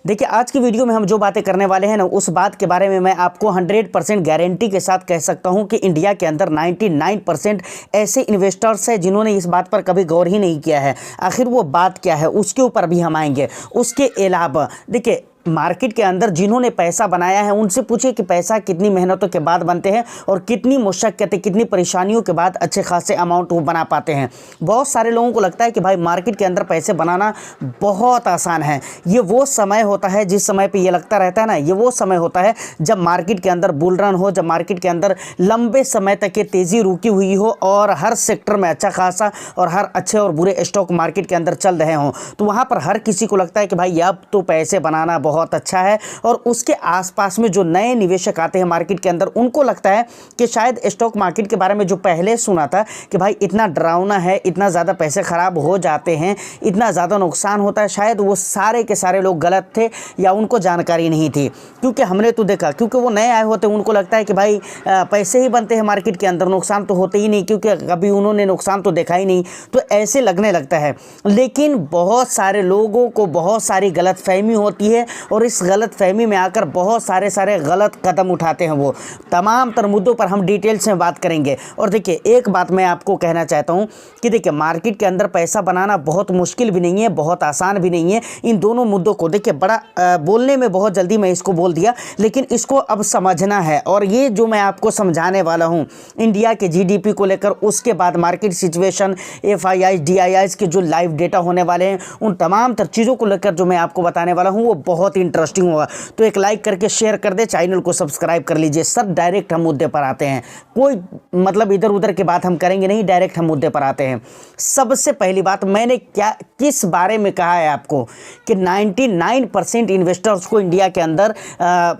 देखिए आज की वीडियो में हम जो बातें करने वाले हैं ना, उस बात के बारे में मैं आपको 100% गारंटी के साथ कह सकता हूं कि इंडिया के अंदर 99% ऐसे इन्वेस्टर्स हैं जिन्होंने इस बात पर कभी गौर ही नहीं किया है। आखिर वो बात क्या है उसके ऊपर भी हम आएंगे। उसके अलावा देखिए मार्केट के अंदर जिन्होंने पैसा बनाया है उनसे पूछिए कि पैसा कितनी मेहनतों के बाद बनते हैं और कितनी मुशक्कतें, कितनी परेशानियों के बाद अच्छे खासे अमाउंट वो बना पाते हैं। बहुत सारे लोगों को लगता है कि भाई मार्केट के अंदर पैसे बनाना बहुत आसान है। ये वो समय होता है जिस समय पे ये लगता रहता है ना, ये वो समय होता है जब मार्केट के अंदर बुल रन हो, जब मार्केट के अंदर लंबे समय तक ये तेज़ी रुकी हुई हो और हर सेक्टर में अच्छा खासा और हर अच्छे और बुरे स्टॉक मार्केट के अंदर चल रहे हों। तो वहाँ पर हर किसी को लगता है कि भाई अब तो पैसे बनाना बहुत अच्छा है। और उसके आसपास में जो नए निवेशक आते हैं मार्केट के अंदर, उनको लगता है कि शायद स्टॉक मार्केट के बारे में जो पहले सुना था कि भाई इतना डरावना है, इतना ज़्यादा पैसे खराब हो जाते हैं, इतना ज़्यादा नुकसान होता है, शायद वो सारे के सारे लोग गलत थे या उनको जानकारी नहीं थी। क्योंकि हमने तो देखा, क्योंकि वो नए आए होते हैं, उनको लगता है कि भाई पैसे ही बनते हैं मार्केट के अंदर, नुकसान तो होते ही नहीं, क्योंकि कभी उन्होंने नुकसान तो देखा ही नहीं, तो ऐसे लगने लगता है। लेकिन बहुत सारे लोगों को बहुत सारी गलतफहमी होती है और इस गलतफहमी में आकर बहुत सारे गलत कदम उठाते हैं। वो तमाम तर मुद्दों पर हम डिटेल्स में बात करेंगे। और देखिए एक बात मैं आपको कहना चाहता हूं कि देखिए मार्केट के अंदर पैसा बनाना बहुत मुश्किल भी नहीं है, बहुत आसान भी नहीं है। इन दोनों मुद्दों को देखिए बड़ा बोलने में बहुत जल्दी मैं इसको बोल दिया, लेकिन इसको अब समझना है। और ये जो मैं आपको समझाने वाला हूँ इंडिया के जीडीपी को लेकर, उसके बाद मार्केट सिचुएशन, एफआईआई डीआईआई के जो लाइव डेटा होने वाले हैं, उन तमाम तर चीज़ों को लेकर जो मैं आपको बताने वाला हूँ वो बहुत इंटरेस्टिंग होगा। तो एक लाइक करके शेयर कर दे, चैनल को सब्सक्राइब कर लीजिए। सर डायरेक्ट हम मुद्दे पर आते हैं, कोई मतलब इधर उधर की बात हम करेंगे नहीं, डायरेक्ट हम मुद्दे पर आते हैं। सबसे पहली बात मैंने किस बारे में कहा है आपको कि 99% इन्वेस्टर्स को इंडिया के अंदर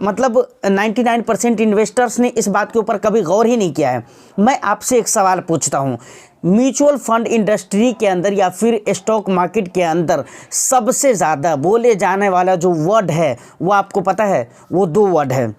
मतलब 99% इन्वेस्टर्स ने इस बात के ऊपर कभी गौर ही नहीं किया है। मैं आपसे एक सवाल पूछता हूँ, म्यूचुअल फंड इंडस्ट्री के अंदर या फिर स्टॉक मार्केट के अंदर सबसे ज़्यादा बोले जाने वाला जो वर्ड है वो आपको पता है? वो दो वर्ड है,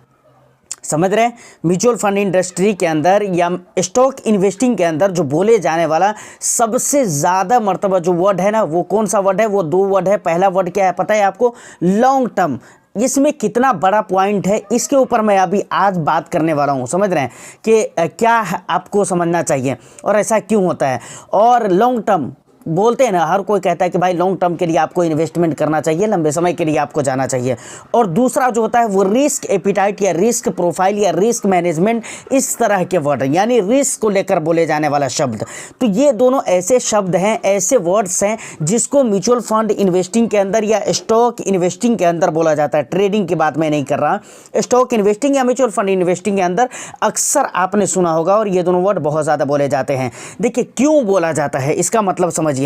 समझ रहे हैं? म्यूचुअल फंड इंडस्ट्री के अंदर या स्टॉक इन्वेस्टिंग के अंदर जो बोले जाने वाला सबसे ज़्यादा मर्तबा जो वर्ड है ना, वो कौन सा वर्ड है? वो दो वर्ड है। पहला वर्ड क्या है पता है आपको? Long term. इसमें कितना बड़ा पॉइंट है इसके ऊपर मैं अभी आज बात करने वाला हूँ। समझ रहे हैं कि क्या आपको समझना चाहिए और ऐसा क्यों होता है। और लॉन्ग टर्म बोलते हैं ना, हर कोई कहता है कि भाई लॉन्ग टर्म के लिए आपको इन्वेस्टमेंट करना चाहिए, लंबे समय के लिए आपको जाना चाहिए। और दूसरा जो होता है वो रिस्क एपिटाइट या रिस्क प्रोफाइल या रिस्क मैनेजमेंट, इस तरह के वर्ड, यानी रिस्क को लेकर बोले जाने वाला शब्द। तो ये दोनों ऐसे शब्द हैं, ऐसे वर्ड्स हैं जिसको म्यूचुअल फंड इन्वेस्टिंग के अंदर या स्टॉक इन्वेस्टिंग के अंदर बोला जाता है। ट्रेडिंग की बात मैं नहीं कर रहा, स्टॉक इन्वेस्टिंग या म्यूचुअल फंड इन्वेस्टिंग के अंदर अक्सर आपने सुना होगा और ये दोनों वर्ड बहुत ज़्यादा बोले जाते हैं। देखिए क्यों बोला जाता है इसका मतलब समझिए।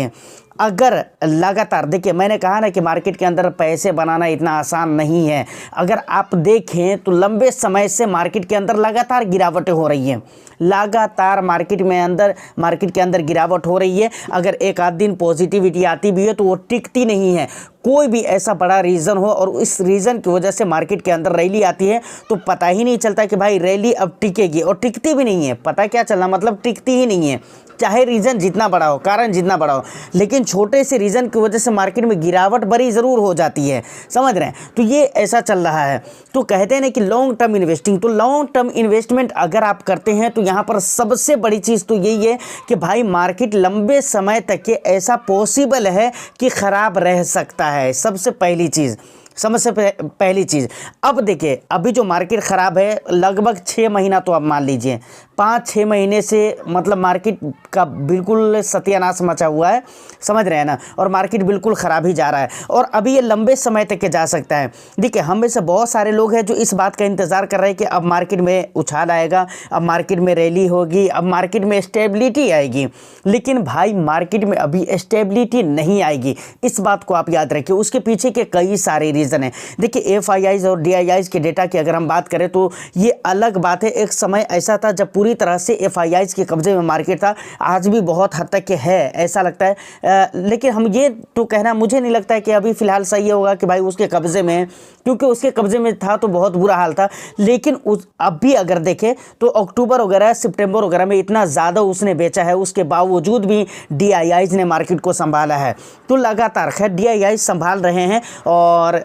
अगर लगातार, देखिए मैंने कहा ना कि मार्केट के अंदर पैसे बनाना इतना आसान नहीं है। अगर आप देखें तो लंबे समय से मार्केट के अंदर लगातार गिरावटें हो रही हैं, लगातार मार्केट के अंदर गिरावट हो रही है। अगर एक आध दिन पॉजिटिविटी आती भी है तो वो टिकती नहीं है। कोई भी ऐसा बड़ा रीज़न हो और इस रीज़न की वजह से मार्केट के अंदर रैली आती है तो पता ही नहीं चलता कि भाई रैली अब टिकेगी, और टिकती भी नहीं है। पता क्या चलना, मतलब टिकती ही नहीं है, चाहे रीज़न जितना बड़ा हो, कारण जितना बड़ा हो, लेकिन छोटे से रीज़न की वजह से मार्केट में गिरावट बड़ी ज़रूर हो जाती है। समझ रहे हैं? तो ये ऐसा चल रहा है। तो कहते हैं ना कि लॉन्ग टर्म इन्वेस्टिंग, तो लॉन्ग टर्म इन्वेस्टमेंट अगर आप करते हैं तो यहाँ पर सबसे बड़ी चीज़ तो यही है कि भाई मार्केट लंबे समय तक के ऐसा पॉसिबल है कि ख़राब रह सकता है। सबसे पहली चीज़, सबसे पहली चीज़। अब देखिए अभी जो मार्केट ख़राब है लगभग 6 महीना, तो आप मान लीजिए 5-6 महीने से मतलब मार्केट का बिल्कुल सत्यानाश मचा हुआ है। समझ रहे हैं ना? और मार्केट बिल्कुल ख़राब ही जा रहा है और अभी ये लंबे समय तक के जा सकता है। देखिए हम में से बहुत सारे लोग हैं जो इस बात का इंतज़ार कर रहे हैं कि अब मार्केट में उछाल आएगा, अब मार्केट में रैली होगी, अब मार्केट में स्टेबिलिटी आएगी। लेकिन भाई मार्केट में अभी स्टेबिलिटी नहीं आएगी, इस बात को आप याद रखिए। उसके पीछे के कई सारे रीज़न है। देखिए एफआईआईज और डीआईआईज के डेटा की अगर हम बात करें तो ये अलग बात है। एक समय ऐसा था जब पूरी तरह से एफआईआईज के कब्जे में मार्केट था, आज भी बहुत हद तक के है ऐसा लगता है। लेकिन हम ये तो कहना, मुझे नहीं लगता है कि अभी फ़िलहाल सही होगा कि भाई उसके कब्जे में है, क्योंकि उसके कब्जे में था तो बहुत बुरा हाल था। लेकिन अब भी अगर देखें तो अक्टूबर वगैरह, सितंबर वगैरह में इतना ज़्यादा उसने बेचा है, उसके बावजूद भी डीआईआईज ने मार्केट को संभाला है। तो लगातार खैर डीआईआईज संभाल रहे हैं और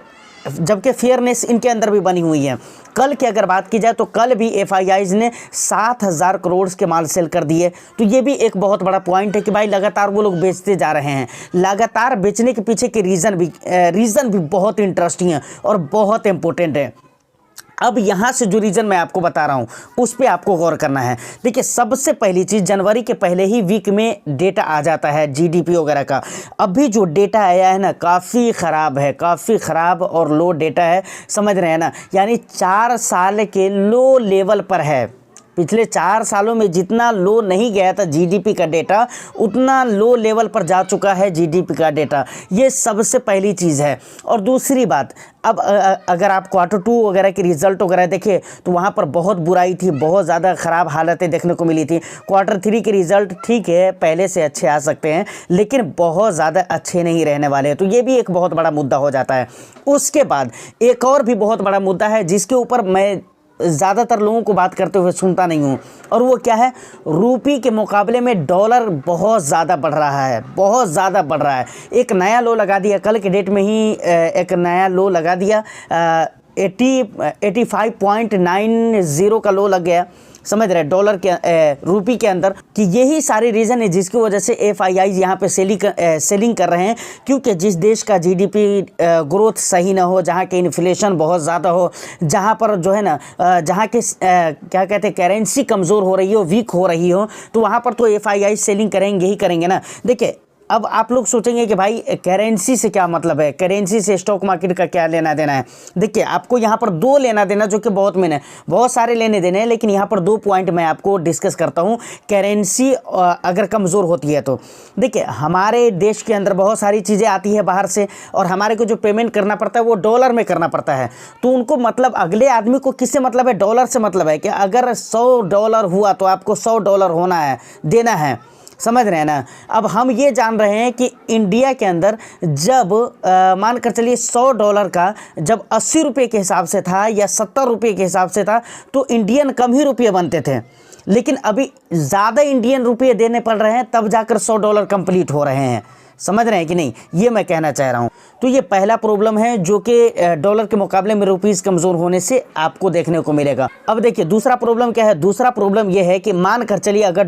जबकि फेयरनेस इनके अंदर भी बनी हुई है। कल की अगर बात की जाए तो कल भी एफआईआईज ने 7,000 करोड़ के माल सेल कर दिए। तो ये भी एक बहुत बड़ा पॉइंट है कि भाई लगातार वो लोग बेचते जा रहे हैं। लगातार बेचने के पीछे के रीज़न भी बहुत इंटरेस्टिंग है और बहुत इंपॉर्टेंट है। अब यहाँ से जो रीज़न मैं आपको बता रहा हूँ उस पर आपको गौर करना है। देखिए, सबसे पहली चीज़, जनवरी के पहले ही वीक में डेटा आ जाता है जीडीपी वगैरह का। अभी जो डेटा आया है ना, काफ़ी ख़राब है, काफ़ी ख़राब और लो डेटा है, समझ रहे हैं ना। यानी 4 साल के लो लेवल पर है। पिछले 4 सालों में जितना लो नहीं गया था जीडीपी का डेटा, उतना लो लेवल पर जा चुका है जीडीपी का डेटा। ये सबसे पहली चीज़ है। और दूसरी बात, अब अगर आप Q2 वगैरह के रिज़ल्ट वगैरह देखें तो वहाँ पर बहुत बुराई थी, बहुत ज़्यादा ख़राब हालतें देखने को मिली थी। Q3 के रिज़ल्ट ठीक है, पहले से अच्छे आ सकते हैं, लेकिन बहुत ज़्यादा अच्छे नहीं रहने वाले हैं। तो ये भी एक बहुत बड़ा मुद्दा हो जाता है। उसके बाद एक और भी बहुत बड़ा मुद्दा है जिसके ऊपर मैं ज़्यादातर लोगों को बात करते हुए सुनता नहीं हूँ, और वो क्या है, रूपी के मुकाबले में डॉलर बहुत ज़्यादा बढ़ रहा है, बहुत ज़्यादा बढ़ रहा है। एक नया लो लगा दिया, कल के डेट में ही एक नया लो लगा दिया, 85.90 का लो लग गया, समझ रहे, डॉलर के रूपी के अंदर। कि यही सारे रीज़न है जिसकी वजह से एफआईआई यहाँ पे सेलिंग कर रहे हैं। क्योंकि जिस देश का जीडीपी ग्रोथ सही ना हो, जहाँ के इन्फ्लेशन बहुत ज़्यादा हो, जहाँ पर जो है ना जहाँ के क्या कहते हैं, करेंसी कमज़ोर हो रही हो, वीक हो रही हो, तो वहाँ पर तो एफआईआई सेलिंग करेंगे ही करेंगे ना। देखिए, अब आप लोग सोचेंगे कि भाई करेंसी से क्या मतलब है, करेंसी से स्टॉक मार्केट का क्या लेना देना है। देखिए, आपको यहाँ पर 2 लेना देना, जो कि बहुत मैंने बहुत सारे लेने देने हैं, लेकिन यहाँ पर 2 पॉइंट मैं आपको डिस्कस करता हूँ। करेंसी अगर कमज़ोर होती है तो देखिए, हमारे देश के अंदर बहुत सारी चीज़ें आती है बाहर से, और हमारे को जो पेमेंट करना पड़ता है वो डॉलर में करना पड़ता है। तो उनको मतलब, अगले आदमी को किससे मतलब है, डॉलर से मतलब है कि अगर $100 हुआ तो आपको $100 होना है, देना है, समझ रहे हैं ना। अब हम ये जान रहे हैं कि इंडिया के अंदर जब मानकर चलिए $100 का जब 80 रुपये के हिसाब से था या 70 रुपये के हिसाब से था, तो इंडियन कम ही रुपये बनते थे। लेकिन अभी ज़्यादा इंडियन रुपये देने पड़ रहे हैं, तब जाकर $100 कंप्लीट हो रहे हैं, समझ रहे हैं कि नहीं, ये मैं कहना चाह रहा हूँ। तो ये पहला प्रॉब्लम है जो कि डॉलर के मुकाबले में रुपीस कमज़ोर होने से आपको देखने को मिलेगा। अब देखिए, दूसरा प्रॉब्लम क्या है। दूसरा प्रॉब्लम ये है कि मान कर चलिए अगर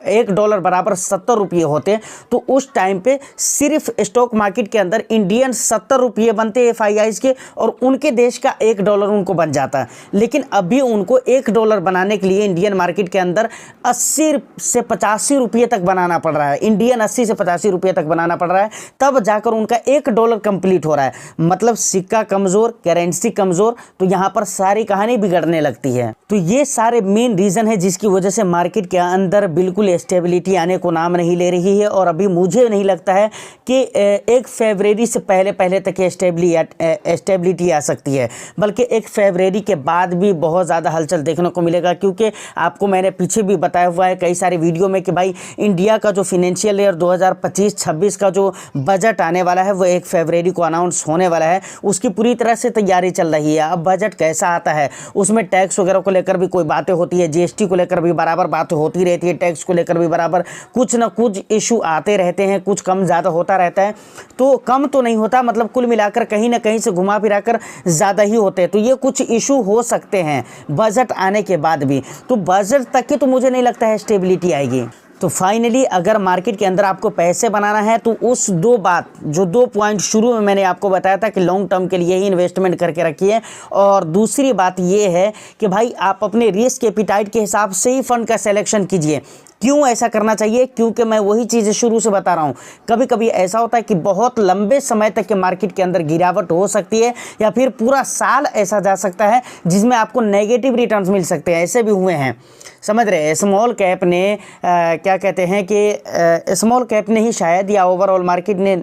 $1 बराबर 70 रुपये होते, तो उस टाइम पे सिर्फ स्टॉक मार्केट के अंदर इंडियन 70 रुपये बनते एफआईआईज के, और उनके देश का $1 उनको बन जाता। लेकिन अभी उनको $1 बनाने के लिए इंडियन मार्केट के अंदर 80 से 85 रुपये तक बनाना पड़ रहा है। इंडियन 80 से 85 रुपये तक बनाना पड़ रहा है, तब जाकर उनका $1 कंप्लीट हो रहा है। मतलब सिक्का कमज़ोर, करेंसी कमज़ोर, तो यहाँ पर सारी कहानी बिगड़ने लगती है। तो ये सारे मेन रीज़न है जिसकी वजह से मार्केट के अंदर बिल्कुल स्टेबिलिटी आने को नाम नहीं ले रही है। और अभी मुझे नहीं लगता है कि 1 फरवरी से पहले तक स्टेबिलिटी आ सकती है, बल्कि 1 फरवरी के बाद भी बहुत ज़्यादा हलचल देखने को मिलेगा। क्योंकि आपको मैंने पीछे भी बताया हुआ है कई सारे वीडियो में कि भाई इंडिया का जो फाइनेंशियल ईयर 2025-26 का जो बजट आने वाला है वो 1 फरवरी को अनाउंस होने वाला है। उसकी पूरी तरह से तैयारी चल रही है। अब बजट कैसा आता है, उसमें टैक्स वगैरह को लेकर भी कोई बातें होती है, जीएसटी को लेकर भी बराबर बात होती रहती है, टैक्स को लेकर भी बराबर कुछ ना कुछ इशू आते रहते हैं, कुछ कम ज़्यादा होता रहता है। तो कम तो नहीं होता, मतलब कुल मिलाकर कहीं ना कहीं से घुमा फिरा कर ज़्यादा ही होते हैं। तो ये कुछ इशू हो सकते हैं बजट आने के बाद भी। तो बजट तक की तो मुझे नहीं लगता है स्टेबिलिटी आएगी। तो फाइनली अगर मार्केट के अंदर आपको पैसे बनाना है तो उस 2 पॉइंट शुरू में मैंने आपको बताया था कि लॉन्ग टर्म के लिए ही इन्वेस्टमेंट करके रखिए। और दूसरी बात ये है कि भाई आप अपने रिस्क एपिटाइट के हिसाब से ही फंड का सिलेक्शन कीजिए। क्यों ऐसा करना चाहिए? क्योंकि मैं वही चीज़ शुरू से बता रहा हूँ, कभी कभी ऐसा होता है कि बहुत लंबे समय तक के मार्केट के अंदर गिरावट हो सकती है, या फिर पूरा साल ऐसा जा सकता है जिसमें आपको नेगेटिव रिटर्न्स मिल सकते हैं। ऐसे भी हुए हैं, समझ रहे हैं। स्मॉल कैप ने क्या कहते हैं कि स्मॉल कैप ने ही शायद, या ओवरऑल मार्केट ने,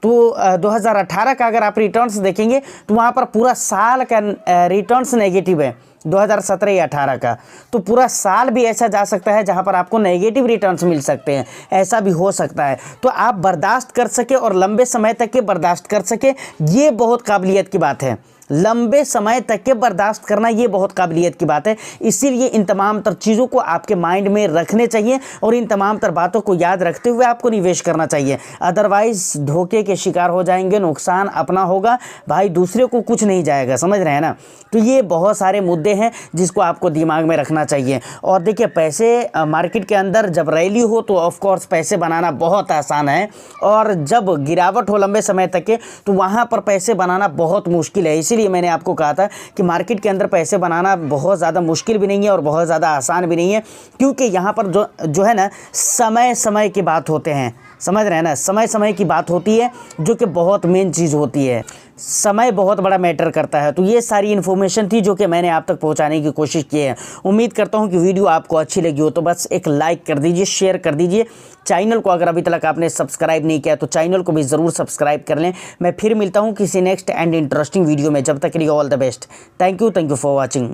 तो 2018 का अगर आप रिटर्न्स देखेंगे तो वहाँ पर पूरा साल का रिटर्न्स नेगेटिव है, 2017 या 18 का। तो पूरा साल भी ऐसा जा सकता है जहाँ पर आपको नेगेटिव रिटर्न्स मिल सकते हैं, ऐसा भी हो सकता है। तो आप बर्दाश्त कर सके और लंबे समय तक के बर्दाश्त कर सके, ये बहुत काबिलियत की बात है। लंबे समय तक के बर्दाश्त करना ये बहुत काबिलियत की बात है। इसीलिए इन तमाम तर चीज़ों को आपके माइंड में रखने चाहिए और इन तमाम तर बातों को याद रखते हुए आपको निवेश करना चाहिए। अदरवाइज़ धोखे के शिकार हो जाएंगे, नुकसान अपना होगा भाई, दूसरे को कुछ नहीं जाएगा, समझ रहे हैं ना। तो ये बहुत सारे मुद्दे हैं जिसको आपको दिमाग में रखना चाहिए। और देखिए पैसे मार्केट के अंदर जब रैली हो तो ऑफ कोर्स पैसे बनाना बहुत आसान है, और जब गिरावट हो लंबे समय तक के तो वहाँ पर पैसे बनाना बहुत मुश्किल है। इसीलिए मैंने आपको कहा था कि मार्केट के अंदर पैसे बनाना बहुत ज़्यादा मुश्किल भी नहीं है और बहुत ज़्यादा आसान भी नहीं है, क्योंकि यहाँ पर जो है ना समय समय की बात होते हैं, समझ रहे हैं ना, समय समय की बात होती है जो कि बहुत मेन चीज़ होती है, समय बहुत बड़ा मैटर करता है। तो ये सारी इन्फॉर्मेशन थी जो कि मैंने आप तक पहुंचाने की कोशिश की है। उम्मीद करता हूं कि वीडियो आपको अच्छी लगी हो, तो बस एक लाइक कर दीजिए, शेयर कर दीजिए। चैनल को अगर अभी तक आपने सब्सक्राइब नहीं किया तो चैनल को भी ज़रूर सब्सक्राइब कर लें। मैं फिर मिलता हूँ किसी नेक्स्ट एंड इंटरेस्टिंग वीडियो में, जब तक के लिए all the best. Thank you for watching.